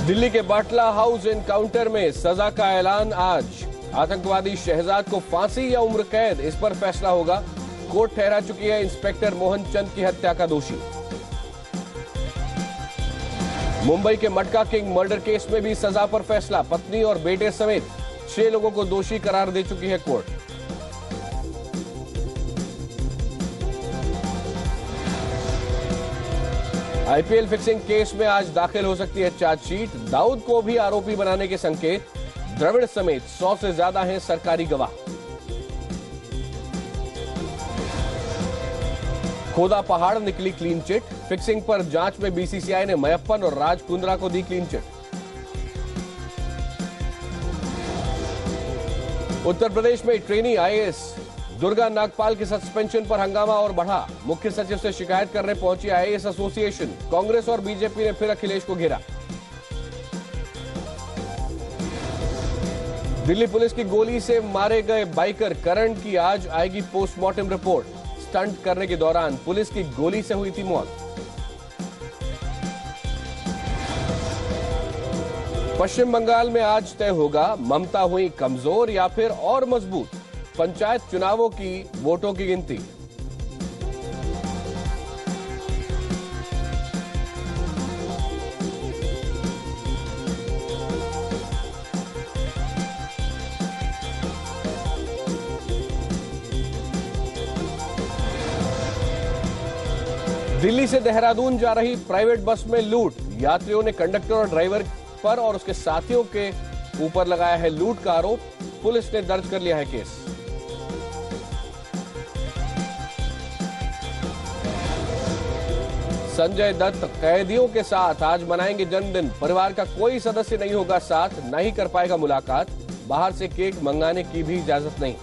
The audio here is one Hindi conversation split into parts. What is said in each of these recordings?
दिल्ली के बाटला हाउस एनकाउंटर में सजा का ऐलान आज। आतंकवादी शहजाद को फांसी या उम्र कैद, इस पर फैसला होगा। कोर्ट ठहरा चुकी है इंस्पेक्टर मोहन चंद की हत्या का दोषी। मुंबई के मटका किंग मर्डर केस में भी सजा पर फैसला। पत्नी और बेटे समेत 6 लोगों को दोषी करार दे चुकी है कोर्ट। आईपीएल फिक्सिंग केस में आज दाखिल हो सकती है चार्जशीट। दाऊद को भी आरोपी बनाने के संकेत। द्रविड़ समेत 100 से ज्यादा हैं सरकारी गवाह। खोदा पहाड़ निकली क्लीन चिट। फिक्सिंग पर जांच में बीसीसीआई ने मयप्पन और राज कुंद्रा को दी क्लीन चिट। उत्तर प्रदेश में ट्रेनी आईएएस दुर्गा नागपाल के सस्पेंशन पर हंगामा और बढ़ा। मुख्य सचिव से शिकायत करने पहुंची आईएएस एसोसिएशन। कांग्रेस और बीजेपी ने फिर अखिलेश को घेरा। दिल्ली पुलिस की गोली से मारे गए बाइकर करण की आज आएगी पोस्टमार्टम रिपोर्ट। स्टंट करने के दौरान पुलिस की गोली से हुई थी मौत। पश्चिम बंगाल में आज तय होगा ममता हुई कमजोर या फिर और मजबूत। पंचायत चुनावों की वोटों की गिनती। दिल्ली से देहरादून जा रही प्राइवेट बस में लूट। यात्रियों ने कंडक्टर और ड्राइवर पर और उसके साथियों के ऊपर लगाया है लूट का आरोप। पुलिस ने दर्ज कर लिया है केस। संजय दत्त कैदियों के साथ आज मनाएंगे जन्मदिन। परिवार का कोई सदस्य नहीं होगा साथ, न ही कर पाएगा मुलाकात। बाहर से केक मंगाने की भी इजाजत नहीं।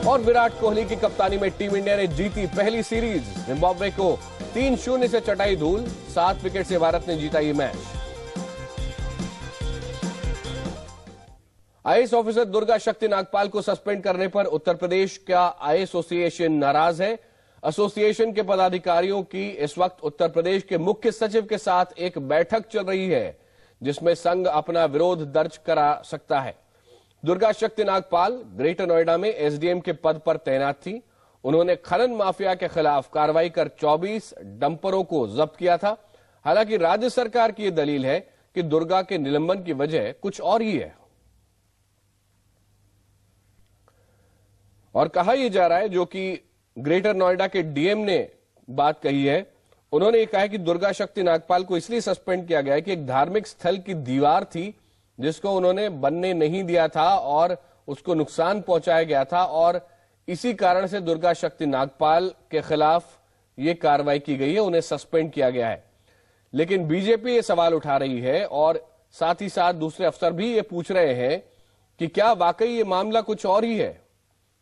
और विराट कोहली की कप्तानी में टीम इंडिया ने जीती पहली सीरीज। जिम्बाब्वे को 3-0 से चटाई धूल। 7 विकेट से भारत ने जीता ये मैच। आईएएस ऑफिसर दुर्गा शक्ति नागपाल को सस्पेंड करने पर उत्तर प्रदेश का आईएएस एसोसिएशन नाराज है। एसोसिएशन के पदाधिकारियों की इस वक्त उत्तर प्रदेश के मुख्य सचिव के साथ एक बैठक चल रही है, जिसमें संघ अपना विरोध दर्ज करा सकता है। दुर्गा शक्ति नागपाल ग्रेटर नोएडा में एसडीएम के पद पर तैनात थी। उन्होंने खनन माफिया के खिलाफ कार्रवाई कर 24 डंपरों को जब्त किया था। हालांकि राज्य सरकार की यह दलील है कि दुर्गा के निलंबन की वजह कुछ और ही है। और कहा यह जा रहा है, जो कि ग्रेटर नोएडा के डीएम ने बात कही है, उन्होंने ये कहा है कि दुर्गा शक्ति नागपाल को इसलिए सस्पेंड किया गया है कि एक धार्मिक स्थल की दीवार थी जिसको उन्होंने बनने नहीं दिया था और उसको नुकसान पहुंचाया गया था, और इसी कारण से दुर्गा शक्ति नागपाल के खिलाफ ये कार्रवाई की गई है, उन्हें सस्पेंड किया गया है। लेकिन बीजेपी ये सवाल उठा रही है और साथ ही साथ दूसरे अफसर भी ये पूछ रहे हैं कि क्या वाकई ये मामला कुछ और ही है।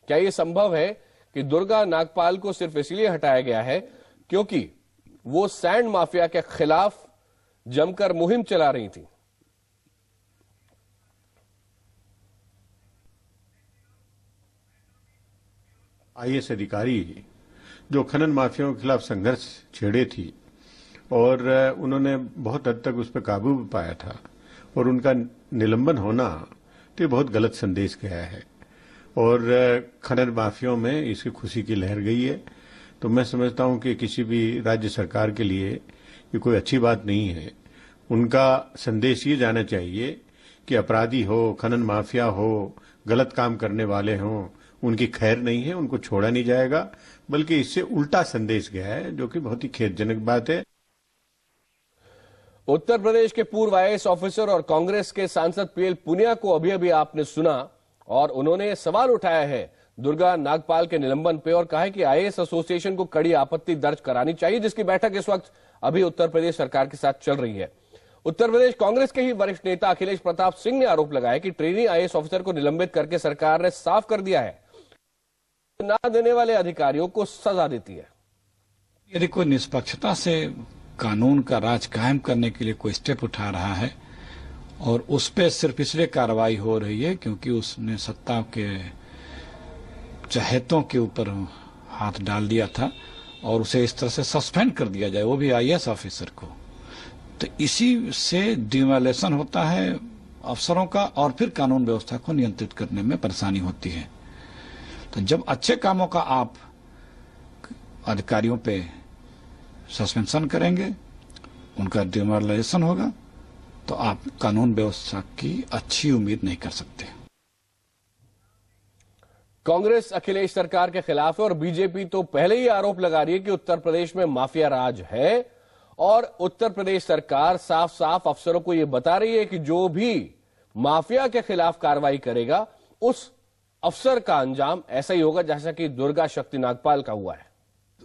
क्या यह संभव है कि दुर्गा नागपाल को सिर्फ इसलिए हटाया गया है क्योंकि वो सैंड माफिया के खिलाफ जमकर मुहिम चला रही थी। आईएएस अधिकारी जो खनन माफियाओं के खिलाफ संघर्ष छेड़े थी और उन्होंने बहुत हद तक उस पर काबू भी पाया था, और उनका निलंबन होना तो ये बहुत गलत संदेश गया है और खनन माफियाओं में इसकी खुशी की लहर गई है। तो मैं समझता हूं कि किसी भी राज्य सरकार के लिए ये कोई अच्छी बात नहीं है। उनका संदेश ये जाना चाहिए कि अपराधी हो, खनन माफिया हो, गलत काम करने वाले हों, उनकी खैर नहीं है, उनको छोड़ा नहीं जाएगा, बल्कि इससे उल्टा संदेश गया है, जो कि बहुत ही खेदजनक बात है। उत्तर प्रदेश के पूर्व आईएएस ऑफिसर और कांग्रेस के सांसद पीएल पुनिया को अभी अभी आपने सुना, और उन्होंने सवाल उठाया है दुर्गा नागपाल के निलंबन पे और कहा है कि आईएएस एसोसिएशन को कड़ी आपत्ति दर्ज करानी चाहिए, जिसकी बैठक इस वक्त अभी उत्तर प्रदेश सरकार के साथ चल रही है। उत्तर प्रदेश कांग्रेस के ही वरिष्ठ नेता अखिलेश प्रताप सिंह ने आरोप लगाया कि ट्रेनी आईएएस ऑफिसर को निलंबित करके सरकार ने साफ कर दिया है ना देने वाले अधिकारियों को सजा देती है। यदि कोई निष्पक्षता से कानून का राज कायम करने के लिए कोई स्टेप उठा रहा है और उस पर सिर्फ इसलिए कार्रवाई हो रही है क्योंकि उसने सत्ता के चहेतों के ऊपर हाथ डाल दिया था, और उसे इस तरह से सस्पेंड कर दिया जाए, वो भी आईएएस ऑफिसर को, तो इसी से डिमोलेशन होता है अफसरों का और फिर कानून व्यवस्था को नियंत्रित करने में परेशानी होती है। तो जब अच्छे कामों का आप अधिकारियों पे सस्पेंशन करेंगे, उनका डिमोलेशन होगा, तो आप कानून व्यवस्था की अच्छी उम्मीद नहीं कर सकते। कांग्रेस अखिलेश सरकार के खिलाफ है और बीजेपी तो पहले ही आरोप लगा रही है कि उत्तर प्रदेश में माफिया राज है और उत्तर प्रदेश सरकार साफ साफ अफसरों को यह बता रही है कि जो भी माफिया के खिलाफ कार्रवाई करेगा उस अफसर का अंजाम ऐसा ही होगा जैसा कि दुर्गा शक्ति नागपाल का हुआ है।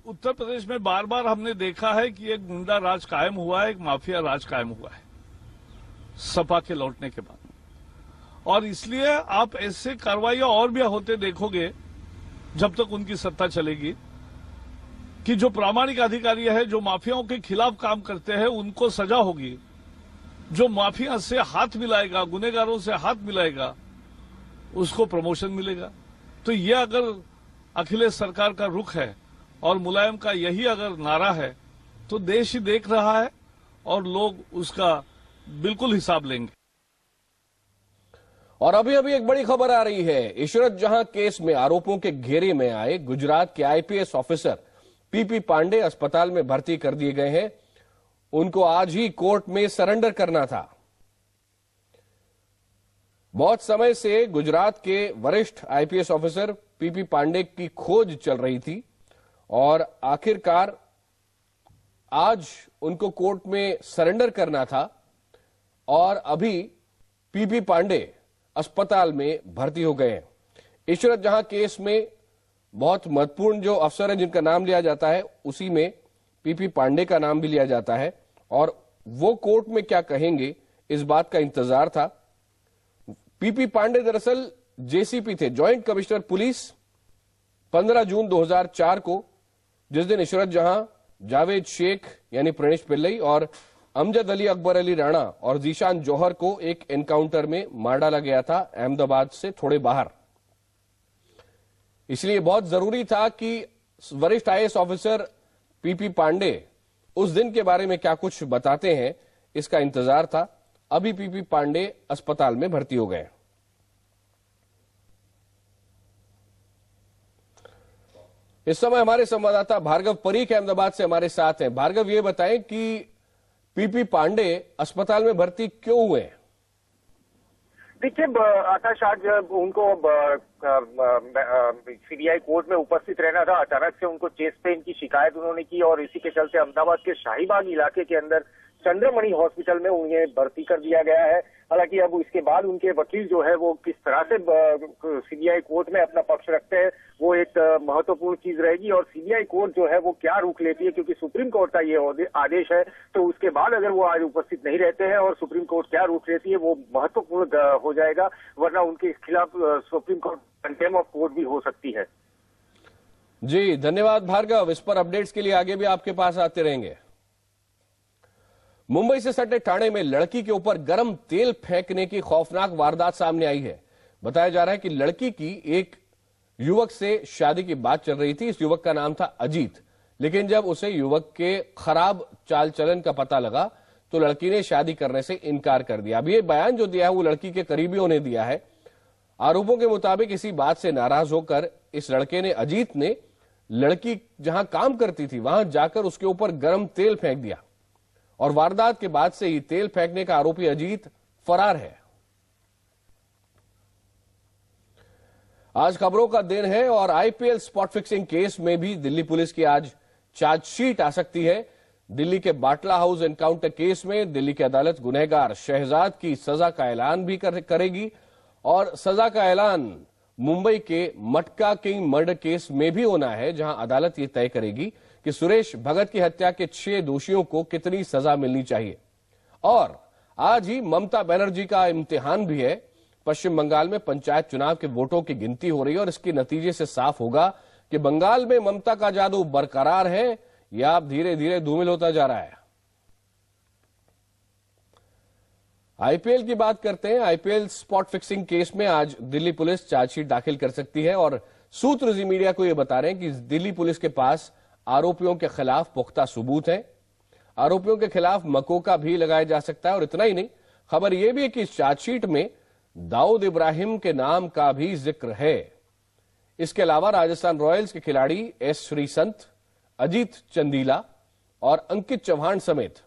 उत्तर प्रदेश में बार बार हमने देखा है कि एक गुंडा राज कायम हुआ है, एक माफिया राज कायम हुआ है सपा के लौटने के बाद, और इसलिए आप ऐसे कार्रवाइयां और भी होते देखोगे जब तक उनकी सत्ता चलेगी कि जो प्रामाणिक अधिकारी है, जो माफियाओं के खिलाफ काम करते हैं, उनको सजा होगी। जो माफिया से हाथ मिलाएगा, गुनहगारों से हाथ मिलाएगा, उसको प्रमोशन मिलेगा। तो ये अगर अखिलेश सरकार का रुख है और मुलायम का यही अगर नारा है तो देश ही देख रहा है और लोग उसका बिल्कुल हिसाब लेंगे। और अभी अभी एक बड़ी खबर आ रही है। इशरत जहां केस में आरोपों के घेरे में आए गुजरात के आईपीएस ऑफिसर पीपी पांडे अस्पताल में भर्ती कर दिए गए हैं। उनको आज ही कोर्ट में सरेंडर करना था। बहुत समय से गुजरात के वरिष्ठ आईपीएस ऑफिसर पीपी पांडे की खोज चल रही थी और आखिरकार आज उनको कोर्ट में सरेंडर करना था और अभी पीपी पांडे अस्पताल में भर्ती हो गए हैं। इशरत जहां केस में बहुत महत्वपूर्ण जो अफसर है जिनका नाम लिया जाता है उसी में पीपी पांडे का नाम भी लिया जाता है और वो कोर्ट में क्या कहेंगे इस बात का इंतजार था। पीपी पांडे दरअसल जेसीपी थे, जॉइंट कमिश्नर पुलिस। 15 जून 2004 को जिस दिन इशरत जहां, जावेद शेख यानी प्रणेश पिल्लई और अमजद अली अकबर अली राणा और जीशान जौहर को एक एनकाउंटर में मार डाला गया था अहमदाबाद से थोड़े बाहर। इसलिए बहुत जरूरी था कि वरिष्ठ आईएएस ऑफिसर पीपी पांडे उस दिन के बारे में क्या कुछ बताते हैं, इसका इंतजार था। अभी पीपी पांडे अस्पताल में भर्ती हो गए। इस समय हमारे संवाददाता भार्गव परीख अहमदाबाद से हमारे साथ हैं। भार्गव, ये बताएं कि पीपी पांडे अस्पताल में भर्ती क्यों हुए? देखिए आकाश, आज उनको सीबीआई कोर्ट में उपस्थित रहना था। अचानक से उनको चेस्ट पेन की शिकायत उन्होंने की और इसी के चलते अहमदाबाद के शाहीबाग इलाके के अंदर चंद्रमणि हॉस्पिटल में उन्हें भर्ती कर दिया गया है। हालांकि अब इसके बाद उनके वकील जो है वो किस तरह से सीबीआई कोर्ट में अपना पक्ष रखते हैं वो एक महत्वपूर्ण चीज रहेगी और सीबीआई कोर्ट जो है वो क्या रुख लेती है, क्योंकि सुप्रीम कोर्ट का ये आदेश है। तो उसके बाद अगर वो आज उपस्थित नहीं रहते हैं और सुप्रीम कोर्ट क्या रुख लेती है वो महत्वपूर्ण हो जाएगा, वरना उनके खिलाफ supreme court contempt of court भी हो सकती है। जी धन्यवाद भार्गव, इस पर अपडेट्स के लिए आगे भी आपके पास आते रहेंगे। मुंबई से सटे ठाणे में लड़की के ऊपर गर्म तेल फेंकने की खौफनाक वारदात सामने आई है। बताया जा रहा है कि लड़की की एक युवक से शादी की बात चल रही थी। इस युवक का नाम था अजीत, लेकिन जब उसे युवक के खराब चाल चलन का पता लगा तो लड़की ने शादी करने से इनकार कर दिया। अभी ये बयान जो दिया है वो लड़की के करीबियों ने दिया है। आरोपों के मुताबिक इसी बात से नाराज होकर इस लड़के ने, अजीत ने, लड़की जहां काम करती थी वहां जाकर उसके ऊपर गर्म तेल फेंक दिया और वारदात के बाद से ही तेल फेंकने का आरोपी अजीत फरार है। आज खबरों का दिन है और आईपीएल स्पॉट फिक्सिंग केस में भी दिल्ली पुलिस की आज चार्जशीट आ सकती है। दिल्ली के बाटला हाउस एनकाउंटर केस में दिल्ली की अदालत गुनहगार शहजाद की सजा का ऐलान भी करेगी और सजा का ऐलान मुंबई के मटका किंग मर्डर केस में भी होना है, जहां अदालत ये तय करेगी कि सुरेश भगत की हत्या के 6 दोषियों को कितनी सजा मिलनी चाहिए। और आज ही ममता बनर्जी का इम्तिहान भी है। पश्चिम बंगाल में पंचायत चुनाव के वोटों की गिनती हो रही है और इसके नतीजे से साफ होगा कि बंगाल में ममता का जादू बरकरार है या धीरे धीरे धूमिल होता जा रहा है। आईपीएल की बात करते हैं। आईपीएल स्पॉट फिक्सिंग केस में आज दिल्ली पुलिस चार्जशीट दाखिल कर सकती है और सूत्र जी मीडिया को यह बता रहे हैं कि दिल्ली पुलिस के पास आरोपियों के खिलाफ पुख्ता सबूत हैं। आरोपियों के खिलाफ मकोका भी लगाया जा सकता है। और इतना ही नहीं, खबर यह भी है कि इस चार्जशीट में दाऊद इब्राहिम के नाम का भी जिक्र है। इसके अलावा राजस्थान रॉयल्स के खिलाड़ी एस श्रीसंत, अजीत चंदीला और अंकित चौहान समेत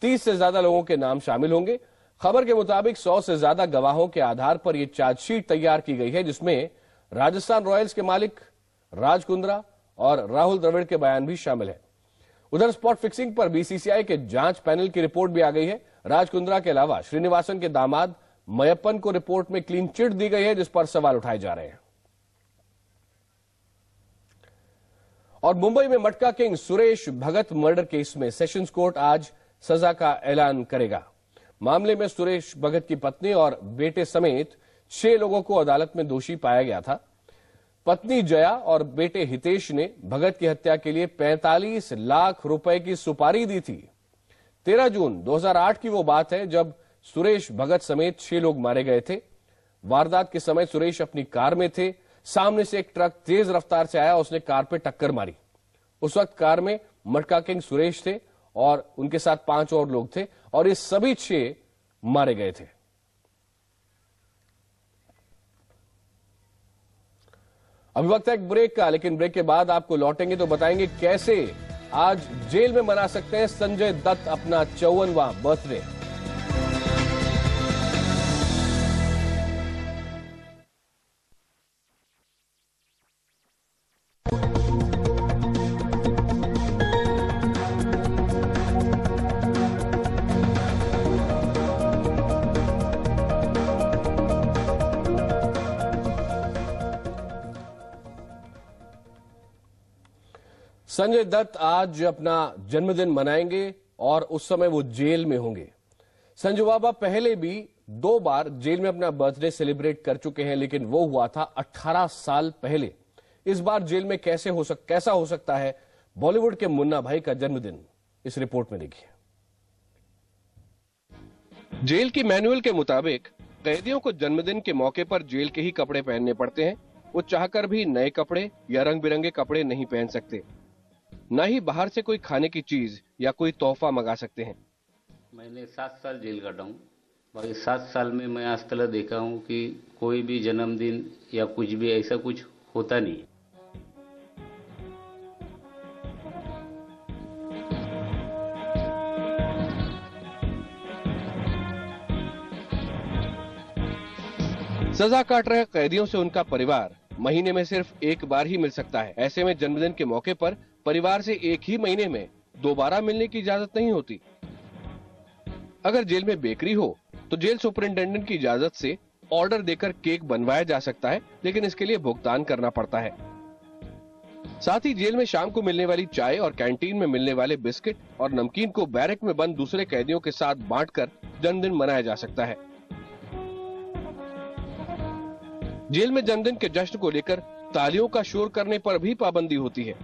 30 से ज्यादा लोगों के नाम शामिल होंगे। खबर के मुताबिक 100 से ज्यादा गवाहों के आधार पर यह चार्जशीट तैयार की गई है, जिसमें राजस्थान रॉयल्स के मालिक राज कुंद्रा और राहुल द्रविड़ के बयान भी शामिल है। उधर स्पॉट फिक्सिंग पर बीसीसीआई के जांच पैनल की रिपोर्ट भी आ गई है। राज कुंद्रा के अलावा श्रीनिवासन के दामाद मयप्पन को रिपोर्ट में क्लीन चिट दी गई है, जिस पर सवाल उठाए जा रहे हैं। और मुंबई में मटका किंग सुरेश भगत मर्डर केस में सेशंस कोर्ट आज सजा का ऐलान करेगा। मामले में सुरेश भगत की पत्नी और बेटे समेत 6 लोगों को अदालत में दोषी पाया गया था। पत्नी जया और बेटे हितेश ने भगत की हत्या के लिए 45 लाख रुपए की सुपारी दी थी। 13 जून 2008 की वो बात है जब सुरेश भगत समेत 6 लोग मारे गए थे। वारदात के समय सुरेश अपनी कार में थे। सामने से एक ट्रक तेज रफ्तार से आया, उसने कार पे टक्कर मारी। उस वक्त कार में मटका किंग सुरेश थे और उनके साथ 5 और लोग थे और ये सभी 6 मारे गए थे। अभी वक्त है एक ब्रेक का, लेकिन ब्रेक के बाद आपको लौटेंगे तो बताएंगे कैसे आज जेल में मना सकते हैं संजय दत्त अपना 54वां बर्थडे। संजय दत्त आज अपना जन्मदिन मनाएंगे और उस समय वो जेल में होंगे। संजू बाबा पहले भी 2 बार जेल में अपना बर्थडे सेलिब्रेट कर चुके हैं, लेकिन वो हुआ था 18 साल पहले। इस बार जेल में कैसा हो सकता है बॉलीवुड के मुन्ना भाई का जन्मदिन, इस रिपोर्ट में देखिए। जेल की मैनुअल के मुताबिक कैदियों को जन्मदिन के मौके पर जेल के ही कपड़े पहनने पड़ते हैं। वो चाहकर भी नए कपड़े या रंग बिरंगे कपड़े नहीं पहन सकते, न ही बाहर से कोई खाने की चीज या कोई तोहफा मंगा सकते हैं। मैंने 7 साल जेल काटा हूँ। भाई 7 साल में मैं आज तक देखा हूँ कि कोई भी जन्मदिन या कुछ भी ऐसा कुछ होता नहीं है। सजा काट रहे कैदियों से उनका परिवार महीने में सिर्फ एक बार ही मिल सकता है। ऐसे में जन्मदिन के मौके पर परिवार से एक ही महीने में दोबारा मिलने की इजाजत नहीं होती। अगर जेल में बेकरी हो तो जेल सुपरिंटेंडेंट की इजाजत से ऑर्डर देकर केक बनवाया जा सकता है, लेकिन इसके लिए भुगतान करना पड़ता है। साथ ही जेल में शाम को मिलने वाली चाय और कैंटीन में मिलने वाले बिस्किट और नमकीन को बैरक में बंद दूसरे कैदियों के साथ बांटकर जन्मदिन मनाया जा सकता है। जेल में जन्मदिन के जश्न को लेकर तालियों का शोर करने पर भी पाबंदी होती है।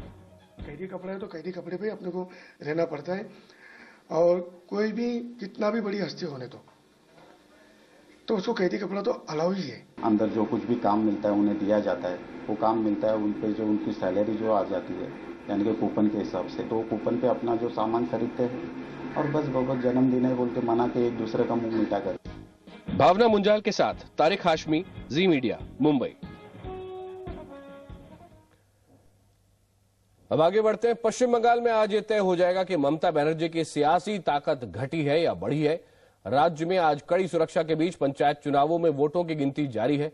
कैदी कपड़ा है तो कैदी कपड़े पे अपने को रहना पड़ता है, और कोई भी कितना भी बड़ी हस्ती होने तो उसको कैदी कपड़ा तो अलाउ ही है। अंदर जो कुछ भी काम मिलता है उन्हें दिया जाता है, वो काम मिलता है उन पे जो उनकी सैलरी जो आ जाती है, यानी कि कूपन के हिसाब से, तो कूपन पे अपना जो सामान खरीदते हैं और बस बहुत जन्मदिन है बोल के मना के एक दूसरे का मुंह मीठा कर। भावना मुंजाल के साथ तारिक हाशमी, जी मीडिया, मुंबई। अब आगे बढ़ते हैं। पश्चिम बंगाल में आज यह तय हो जाएगा कि ममता बनर्जी की सियासी ताकत घटी है या बढ़ी है। राज्य में आज कड़ी सुरक्षा के बीच पंचायत चुनावों में वोटों की गिनती जारी है।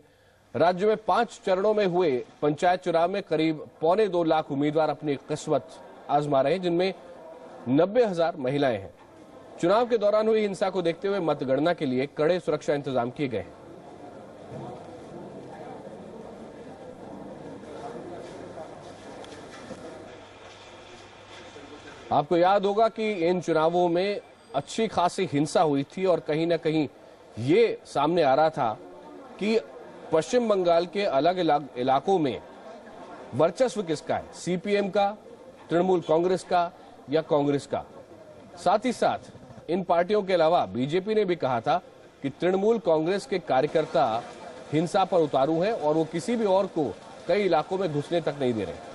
राज्य में 5 चरणों में हुए पंचायत चुनाव में करीब 1.25 लाख उम्मीदवार अपनी किस्मत आजमा रहे हैं, जिनमें 90,000 महिलाएं हैं। चुनाव के दौरान हुई हिंसा को देखते हुए मतगणना के लिए कड़े सुरक्षा इंतजाम किए गए हैं। आपको याद होगा कि इन चुनावों में अच्छी खासी हिंसा हुई थी और कहीं ना कहीं ये सामने आ रहा था कि पश्चिम बंगाल के अलग अलग इलाकों में वर्चस्व किसका है, सीपीएम का, तृणमूल कांग्रेस का या कांग्रेस का। साथ ही साथ इन पार्टियों के अलावा बीजेपी ने भी कहा था कि तृणमूल कांग्रेस के कार्यकर्ता हिंसा पर उतारू हैं और वो किसी भी और को कई इलाकों में घुसने तक नहीं दे रहे।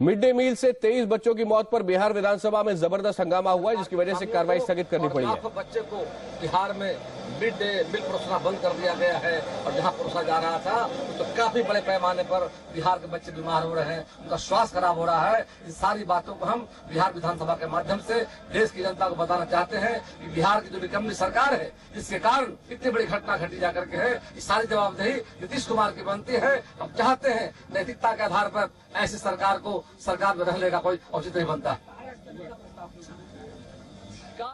मिड डे मील से 23 बच्चों की मौत पर बिहार विधानसभा में जबरदस्त हंगामा हुआ है, जिसकी वजह से कार्रवाई स्थगित करनी पड़ी है। लाखों बच्चे को बिहार में मिड डे मील परोसना बंद कर दिया गया है और जहां परोसा जा रहा था तो काफी बड़े पैमाने पर बिहार के बच्चे बीमार हो रहे हैं, उनका स्वास्थ्य खराब हो रहा है। इस सारी बातों को हम बिहार विधानसभा के माध्यम से देश की जनता को बताना चाहते हैं कि बिहार की जो निकम्मी सरकार है, इसके कारण इतनी बड़ी घटना घटी जाकर के है, इस सारी जवाबदेही नीतीश कुमार की बनती है। हम चाहते हैं नैतिकता के आधार पर ऐसी सरकार को सरकार में रहने का कोई औचित्य नहीं बनता।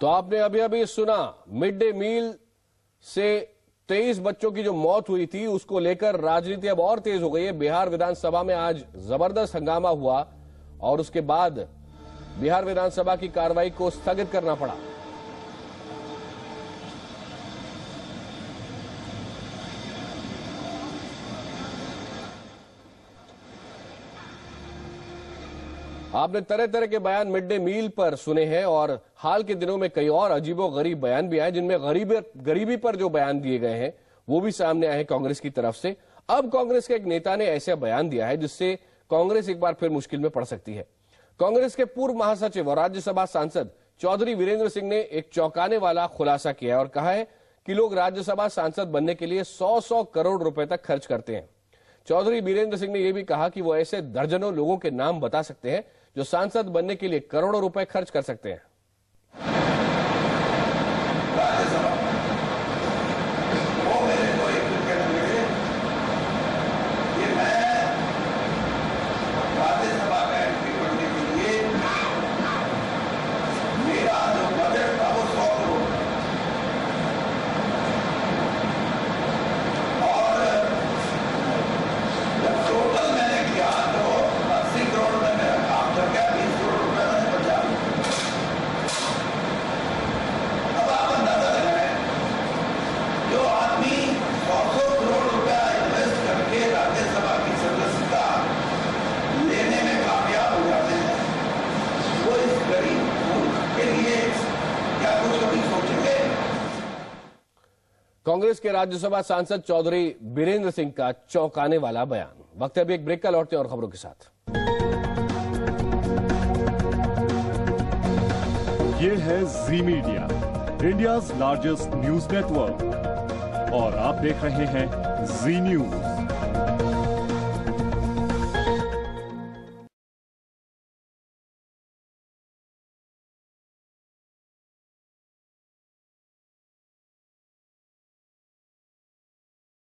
तो आपने अभी अभी सुना, मिड डे मील से 23 बच्चों की जो मौत हुई थी, उसको लेकर राजनीति अब और तेज हो गई है। बिहार विधानसभा में आज जबरदस्त हंगामा हुआ और उसके बाद बिहार विधानसभा की कार्रवाई को स्थगित करना पड़ा। आपने तरह तरह के बयान मिड डे मील पर सुने हैं और हाल के दिनों में कई और अजीबोगरीब बयान भी आए, जिनमें गरीबी पर जो बयान दिए गए हैं वो भी सामने आए कांग्रेस की तरफ से। अब कांग्रेस के एक नेता ने ऐसा बयान दिया है जिससे कांग्रेस एक बार फिर मुश्किल में पड़ सकती है। कांग्रेस के पूर्व महासचिव और राज्यसभा सांसद चौधरी वीरेंद्र सिंह ने एक चौंकाने वाला खुलासा किया और कहा है कि लोग राज्यसभा सांसद बनने के लिए 100 करोड़ रुपए तक खर्च करते हैं। चौधरी वीरेंद्र सिंह ने यह भी कहा कि वो ऐसे दर्जनों लोगों के नाम बता सकते हैं जो सांसद बनने के लिए करोड़ों रुपए खर्च कर सकते हैं। कांग्रेस के राज्यसभा सांसद चौधरी वीरेंद्र सिंह का चौंकाने वाला बयान। वक्त है अभी एक ब्रेक का, लौटते हैं और खबरों के साथ। ये है Zee Media, India's largest news network और आप देख रहे हैं जी न्यूज।